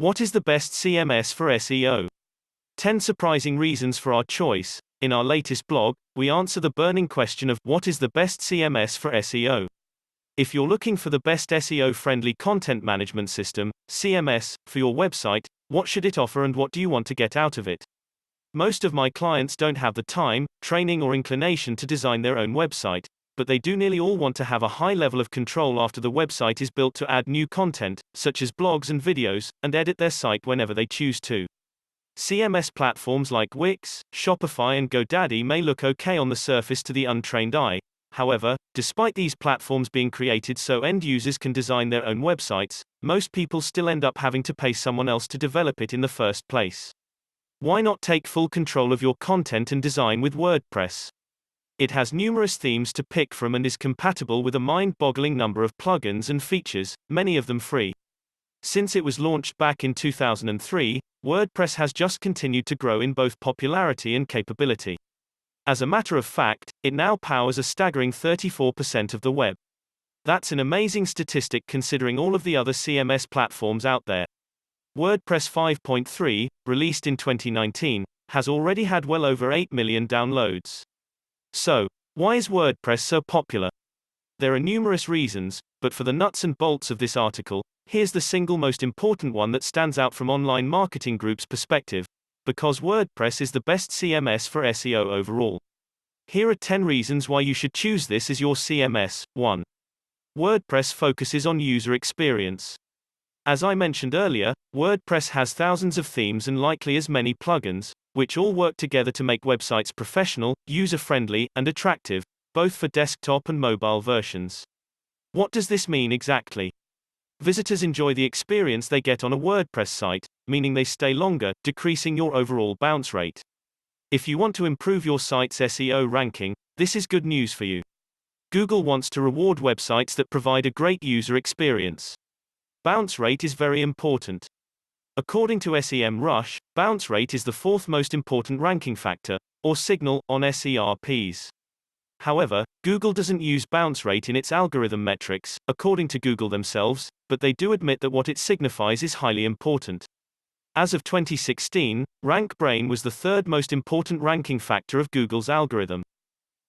What is the best CMS for SEO? 10 surprising reasons for our choice. In our latest blog, we answer the burning question of what is the best CMS for SEO. If you're looking for the best SEO-friendly content management system, CMS, for your website, what should it offer and what do you want to get out of it? Most of my clients don't have the time, training or inclination to design their own website, but they do nearly all want to have a high level of control after the website is built to add new content, such as blogs and videos, and edit their site whenever they choose to. CMS platforms like Wix, Shopify and GoDaddy may look okay on the surface to the untrained eye. However, despite these platforms being created so end users can design their own websites, most people still end up having to pay someone else to develop it in the first place. Why not take full control of your content and design with WordPress? It has numerous themes to pick from and is compatible with a mind-boggling number of plugins and features, many of them free. Since it was launched back in 2003, WordPress has just continued to grow in both popularity and capability. As a matter of fact, it now powers a staggering 34% of the web. That's an amazing statistic considering all of the other CMS platforms out there. WordPress 5.3, released in 2019, has already had well over 8 million downloads. So, why is WordPress so popular? There are numerous reasons, but for the nuts and bolts of this article, here's the single most important one that stands out from online marketing groups' perspective, because WordPress is the best CMS for SEO overall. Here are 10 reasons why you should choose this as your CMS. 1. WordPress focuses on user experience. As I mentioned earlier, WordPress has thousands of themes and likely as many plugins, which all work together to make websites professional, user-friendly, and attractive, both for desktop and mobile versions. What does this mean exactly? Visitors enjoy the experience they get on a WordPress site, meaning they stay longer, decreasing your overall bounce rate. If you want to improve your site's SEO ranking, this is good news for you. Google wants to reward websites that provide a great user experience. Bounce rate is very important. According to SEMrush, bounce rate is the fourth most important ranking factor, or signal, on SERPs. However, Google doesn't use bounce rate in its algorithm metrics, according to Google themselves, but they do admit that what it signifies is highly important. As of 2016, RankBrain was the third most important ranking factor of Google's algorithm.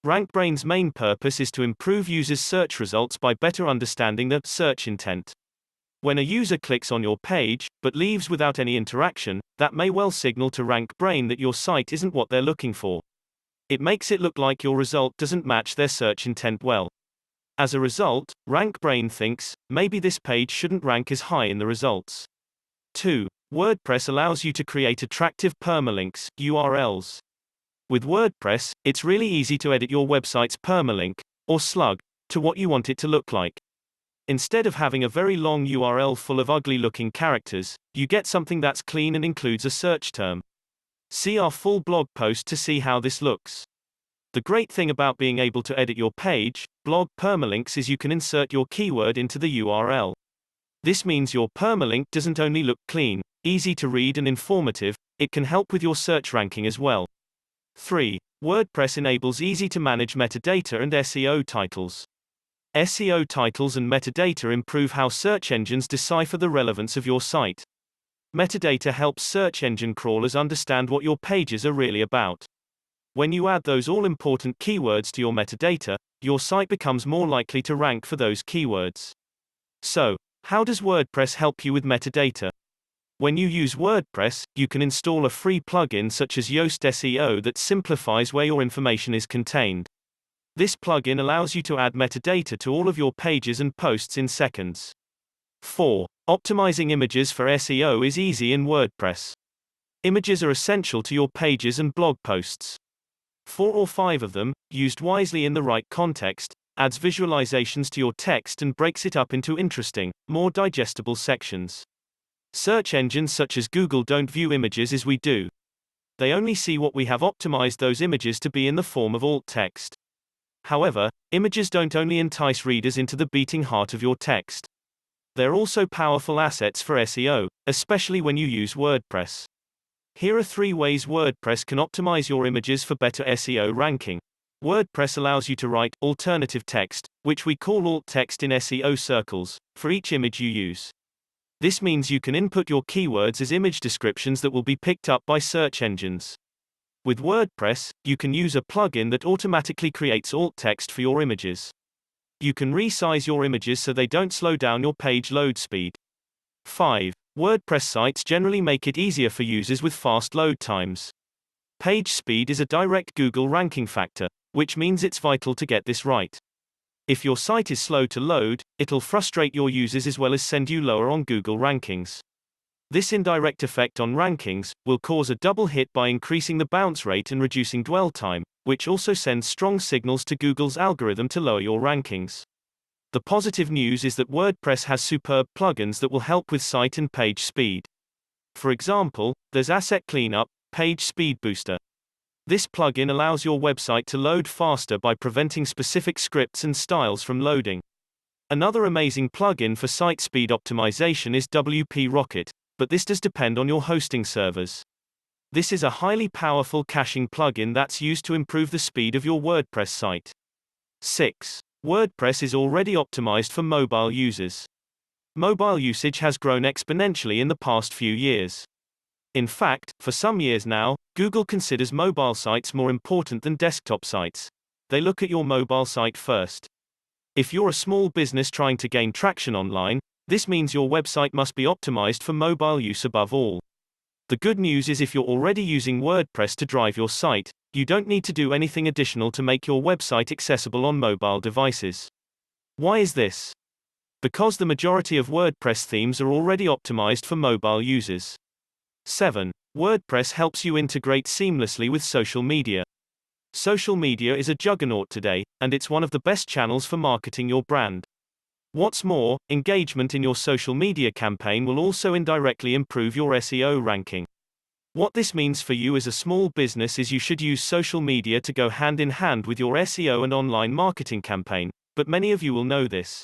RankBrain's main purpose is to improve users' search results by better understanding the search intent. When a user clicks on your page, but leaves without any interaction, that may well signal to RankBrain that your site isn't what they're looking for. It makes it look like your result doesn't match their search intent well. As a result, RankBrain thinks, maybe this page shouldn't rank as high in the results. 2. WordPress allows you to create attractive permalinks, URLs. With WordPress, it's really easy to edit your website's permalink, or slug, to what you want it to look like. Instead of having a very long URL full of ugly-looking characters, you get something that's clean and includes a search term. See our full blog post to see how this looks. The great thing about being able to edit your page, blog permalinks is you can insert your keyword into the URL. This means your permalink doesn't only look clean, easy to read and informative, it can help with your search ranking as well. 3. WordPress enables easy to manage metadata and SEO titles. SEO titles and metadata improve how search engines decipher the relevance of your site. Metadata helps search engine crawlers understand what your pages are really about. When you add those all-important keywords to your metadata, your site becomes more likely to rank for those keywords. So, how does WordPress help you with metadata? When you use WordPress, you can install a free plugin such as Yoast SEO that simplifies where your information is contained. This plugin allows you to add metadata to all of your pages and posts in seconds. 4. Optimizing images for SEO is easy in WordPress. Images are essential to your pages and blog posts. 4 or 5 of them, used wisely in the right context, adds visualizations to your text and breaks it up into interesting, more digestible sections. Search engines such as Google don't view images as we do. They only see what we have optimized those images to be in the form of alt text. However, images don't only entice readers into the beating heart of your text. They're also powerful assets for SEO, especially when you use WordPress. Here are 3 ways WordPress can optimize your images for better SEO ranking. WordPress allows you to write alternative text, which we call alt text in SEO circles, for each image you use. This means you can input your keywords as image descriptions that will be picked up by search engines. With WordPress, you can use a plugin that automatically creates alt text for your images. You can resize your images so they don't slow down your page load speed. 5. WordPress sites generally make it easier for users with fast load times. Page speed is a direct Google ranking factor, which means it's vital to get this right. If your site is slow to load, it'll frustrate your users as well as send you lower on Google rankings. This indirect effect on rankings will cause a double hit by increasing the bounce rate and reducing dwell time, which also sends strong signals to Google's algorithm to lower your rankings. The positive news is that WordPress has superb plugins that will help with site and page speed. For example, there's Asset Cleanup, Page Speed Booster. This plugin allows your website to load faster by preventing specific scripts and styles from loading. Another amazing plugin for site speed optimization is WP Rocket, but this does depend on your hosting servers. This is a highly powerful caching plugin that's used to improve the speed of your WordPress site. 6. WordPress is already optimized for mobile users. Mobile usage has grown exponentially in the past few years. In fact, for some years now, Google considers mobile sites more important than desktop sites. They look at your mobile site first. If you're a small business trying to gain traction online, this means your website must be optimized for mobile use above all. The good news is if you're already using WordPress to drive your site, you don't need to do anything additional to make your website accessible on mobile devices. Why is this? Because the majority of WordPress themes are already optimized for mobile users. 7. WordPress helps you integrate seamlessly with social media. Social media is a juggernaut today, and it's one of the best channels for marketing your brand. What's more, engagement in your social media campaign will also indirectly improve your SEO ranking. What this means for you as a small business is you should use social media to go hand in hand with your SEO and online marketing campaign, but many of you will know this.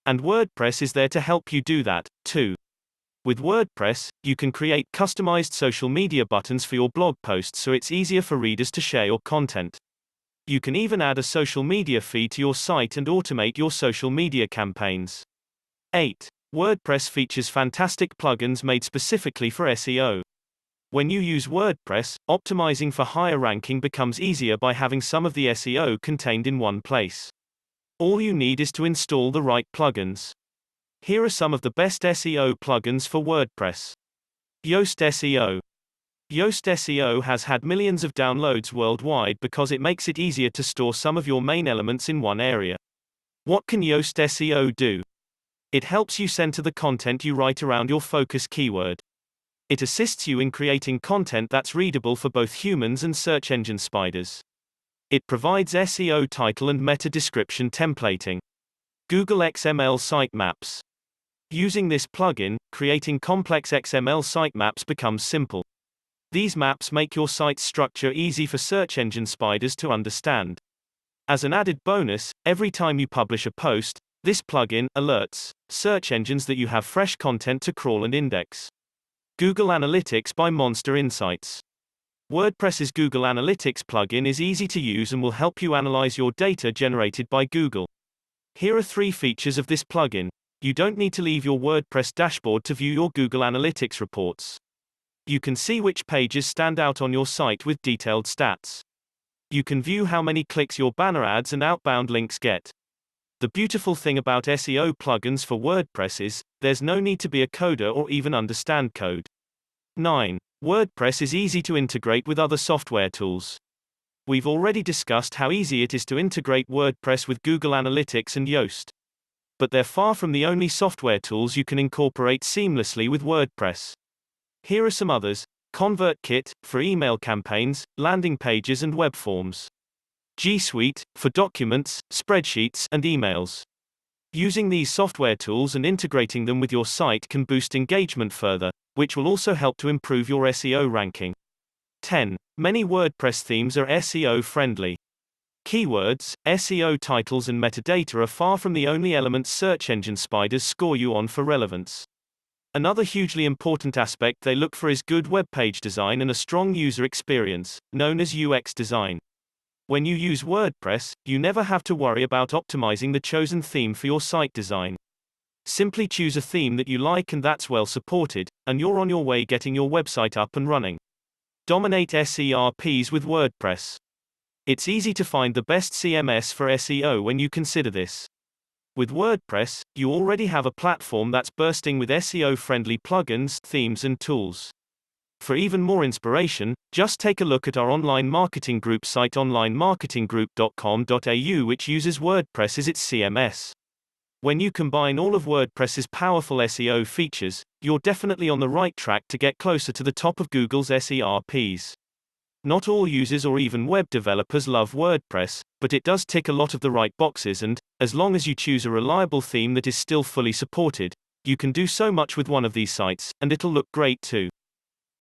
And WordPress is there to help you do that, too. With WordPress, you can create customized social media buttons for your blog posts so it's easier for readers to share your content. You can even add a social media feed to your site and automate your social media campaigns. 8. WordPress features fantastic plugins made specifically for SEO. When you use WordPress, optimizing for higher ranking becomes easier by having some of the SEO contained in one place. All you need is to install the right plugins. Here are some of the best SEO plugins for WordPress. Yoast SEO. Yoast SEO has had millions of downloads worldwide because it makes it easier to store some of your main elements in one area. What can Yoast SEO do? It helps you center the content you write around your focus keyword. It assists you in creating content that's readable for both humans and search engine spiders. It provides SEO title and meta description templating. Google XML sitemaps. Using this plugin, creating complex XML sitemaps becomes simple. These maps make your site's structure easy for search engine spiders to understand. As an added bonus, every time you publish a post, this plugin alerts search engines that you have fresh content to crawl and index. Google Analytics by Monster Insights. WordPress's Google Analytics plugin is easy to use and will help you analyze your data generated by Google. Here are 3 features of this plugin. You don't need to leave your WordPress dashboard to view your Google Analytics reports. You can see which pages stand out on your site with detailed stats. You can view how many clicks your banner ads and outbound links get. The beautiful thing about SEO plugins for WordPress is, there's no need to be a coder or even understand code. 9. WordPress is easy to integrate with other software tools. We've already discussed how easy it is to integrate WordPress with Google Analytics and Yoast. But they're far from the only software tools you can incorporate seamlessly with WordPress. Here are some others: ConvertKit, for email campaigns, landing pages and web forms. G Suite, for documents, spreadsheets, and emails. Using these software tools and integrating them with your site can boost engagement further, which will also help to improve your SEO ranking. 10. Many WordPress themes are SEO friendly. Keywords, SEO titles and metadata are far from the only elements search engine spiders score you on for relevance. Another hugely important aspect they look for is good web page design and a strong user experience, known as UX design. When you use WordPress, you never have to worry about optimizing the chosen theme for your site design. Simply choose a theme that you like and that's well supported, and you're on your way getting your website up and running. Dominate SERPs with WordPress. It's easy to find the best CMS for SEO when you consider this. With WordPress, you already have a platform that's bursting with SEO-friendly plugins, themes and tools. For even more inspiration, just take a look at our online marketing group site onlinemarketinggroup.com.au, which uses WordPress as its CMS. When you combine all of WordPress's powerful SEO features, you're definitely on the right track to get closer to the top of Google's SERPs. Not all users or even web developers love WordPress, but it does tick a lot of the right boxes, and, as long as you choose a reliable theme that is still fully supported, you can do so much with one of these sites, and it'll look great too.